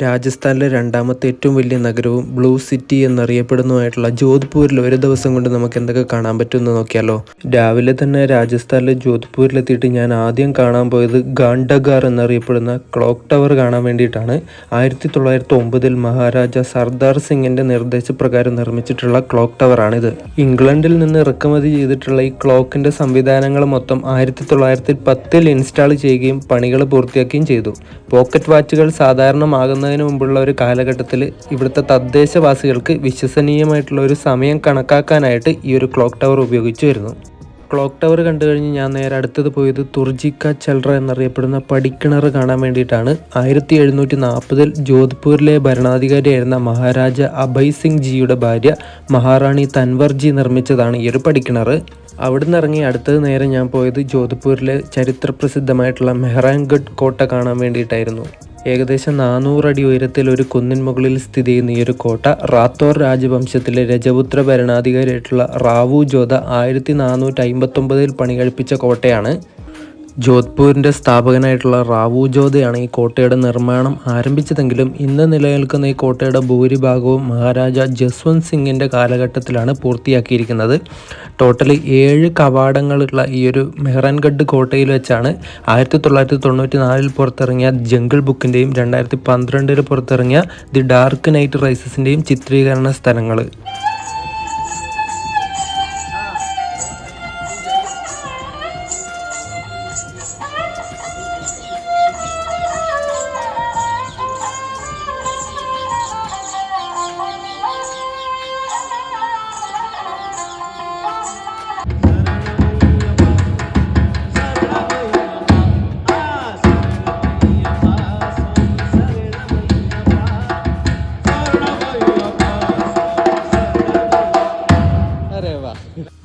രാജസ്ഥാനിലെ രണ്ടാമത്തെ ഏറ്റവും വലിയ നഗരവും ബ്ലൂ സിറ്റി എന്നറിയപ്പെടുന്നതുമായിട്ടുള്ള ജോധ്പൂരിൽ ഒരു ദിവസം കൊണ്ട് നമുക്ക് എന്തൊക്കെ കാണാൻ പറ്റുമെന്ന് നോക്കിയാലോ. രാവിലെ തന്നെ രാജസ്ഥാനിലെ ജോധ്പൂരിലെത്തിയിട്ട് ഞാൻ ആദ്യം കാണാൻ പോയത് ഗാണ്ടഗാർ എന്നറിയപ്പെടുന്ന ക്ലോക്ക് ടവർ കാണാൻ വേണ്ടിയിട്ടാണ്. 1909 മഹാരാജ സർദാർ സിംഗിന്റെ നിർദ്ദേശപ്രകാരം നിർമ്മിച്ചിട്ടുള്ള ക്ലോക്ക് ടവറാണിത്. ഇംഗ്ലണ്ടിൽ നിന്ന് ഇറക്കുമതി ചെയ്തിട്ടുള്ള ഈ ക്ലോക്കിന്റെ സംവിധാനങ്ങൾ മൊത്തം 1910 ഇൻസ്റ്റാൾ ചെയ്യുകയും പണികൾ പൂർത്തിയാക്കുകയും ചെയ്തു. പോക്കറ്റ് വാച്ചുകൾ സാധാരണമാകുന്നതിന് മുമ്പുള്ള ഒരു കാലഘട്ടത്തിൽ ഇവിടുത്തെ തദ്ദേശവാസികൾക്ക് വിശ്വസനീയമായിട്ടുള്ള ഒരു സമയം കണക്കാക്കാനായിട്ട് ഈ ഒരു ക്ലോക്ക് ടവർ ഉപയോഗിച്ചു വരുന്നു. ക്ലോക്ക് ടവർ കണ്ടു കഴിഞ്ഞ് ഞാൻ നേരെ അടുത്തത് പോയത് തുർജിക്ക ചൽറ എന്നറിയപ്പെടുന്ന പടിക്കിണർ കാണാൻ വേണ്ടിയിട്ടാണ്. 1740 ജോധ്പൂരിലെ ഭരണാധികാരിയായിരുന്ന മഹാരാജ അഭയ് സിംഗ് ജിയുടെ ഭാര്യ മഹാറാണി തൻവർ ജി നിർമ്മിച്ചതാണ് ഈ ഒരു പടിക്കിണർ. അവിടുന്ന് ഇറങ്ങി അടുത്തത് നേരെ ഞാൻ പോയത് ജോധ്പൂരിലെ ചരിത്രപ്രസിദ്ധമായിട്ടുള്ള മെഹ്റാൻഗഡ് കോട്ട കാണാൻ വേണ്ടിയിട്ടായിരുന്നു. ഏകദേശം 400 അടി ഉയരത്തിൽ ഒരു കുന്നിൻ മുകളിൽ സ്ഥിതി ചെയ്യുന്ന ഈ ഒരു കോട്ട റാത്തോർ രാജവംശത്തിലെ രജപുത്ര ഭരണാധികാരിയായിട്ടുള്ള റാവു ജോധ 1459 പണി കഴിപ്പിച്ച കോട്ടയാണ്. ജോധ്പൂരിൻ്റെ സ്ഥാപകനായിട്ടുള്ള റാവു ജോധയാണ് ഈ കോട്ടയുടെ നിർമ്മാണം ആരംഭിച്ചതെങ്കിലും ഇന്ന് നിലനിൽക്കുന്ന ഈ കോട്ടയുടെ ഭൂരിഭാഗവും മഹാരാജ ജസ്വന്ത് സിംഗിൻ്റെ കാലഘട്ടത്തിലാണ് പൂർത്തിയാക്കിയിരിക്കുന്നത്. ടോട്ടലി 7 കവാടങ്ങളുള്ള ഈ ഒരു മെഹ്റാൻഗഡ് കോട്ടയിൽ വെച്ചാണ് 1994 പുറത്തിറങ്ങിയ ജംഗിൾ ബുക്കിൻ്റെയും 2012 പുറത്തിറങ്ങിയ ദി ഡാർക്ക് നൈറ്റ് റൈസസിൻ്റെയും ചിത്രീകരണ സ്ഥലങ്ങൾ.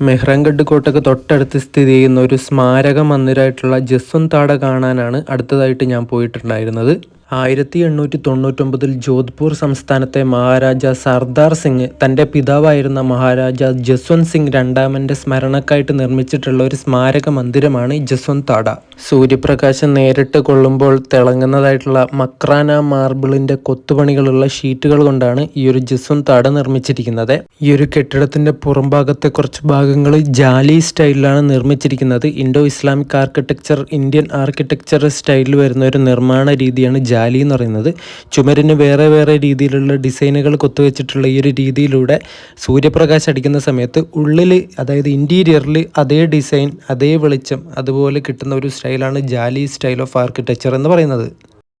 മെഹ്റാൻഗഡ് കോട്ടയ്ക്ക് തൊട്ടടുത്ത് സ്ഥിതി ചെയ്യുന്ന ഒരു സ്മാരക മന്ദിരമായിട്ടുള്ള ജസ്വന്ത് താട കാണാനാണ് അടുത്തതായിട്ട് ഞാൻ പോയിട്ടുണ്ടായിരുന്നത്. 1899 ജോധ്പൂർ സംസ്ഥാനത്തെ മഹാരാജ സർദാർ സിംഗ് തൻ്റെ പിതാവായിരുന്ന മഹാരാജ ജസ്വന്ത് സിംഗ് രണ്ടാമൻ്റെ സ്മരണക്കായിട്ട് നിർമ്മിച്ചിട്ടുള്ള ഒരു സ്മാരക മന്ദിരമാണ് ജസ്വന്ത് താട. സൂര്യപ്രകാശം നേരിട്ട് കൊള്ളുമ്പോൾ തിളങ്ങുന്നതായിട്ടുള്ള മക്രാന മാർബിളിൻ്റെ കൊത്തുപണികളുള്ള ഷീറ്റുകൾ കൊണ്ടാണ് ഈ ഒരു ജസ്വന്ത് താട നിർമ്മിച്ചിരിക്കുന്നത്. ഈ ഒരു കെട്ടിടത്തിൻ്റെ പുറംഭാഗത്തെ കുറച്ച് ഭാഗങ്ങൾ ജാലി സ്റ്റൈലിലാണ് നിർമ്മിച്ചിരിക്കുന്നത്. Indo Islamic architecture, Indian architecture സ്റ്റൈലിൽ വരുന്ന ഒരു നിർമ്മാണ രീതിയാണ് ജാലി എന്ന് പറയുന്നത്. ചുമരിന് വേറെ വേറെ രീതിയിലുള്ള ഡിസൈനുകൾ കൊത്തുവെച്ചിട്ടുള്ള ഈ ഒരു രീതിയിലൂടെ സൂര്യപ്രകാശം അടിക്കുന്ന സമയത്ത് ഉള്ളിൽ, അതായത് ഇൻറ്റീരിയറിൽ അതേ ഡിസൈൻ, അതേ വെളിച്ചം അതുപോലെ കിട്ടുന്ന ഒരു സ്റ്റൈലാണ് ജാലി സ്റ്റൈൽ ഓഫ് ആർക്കിടെക്ചർ എന്ന് പറയുന്നത്.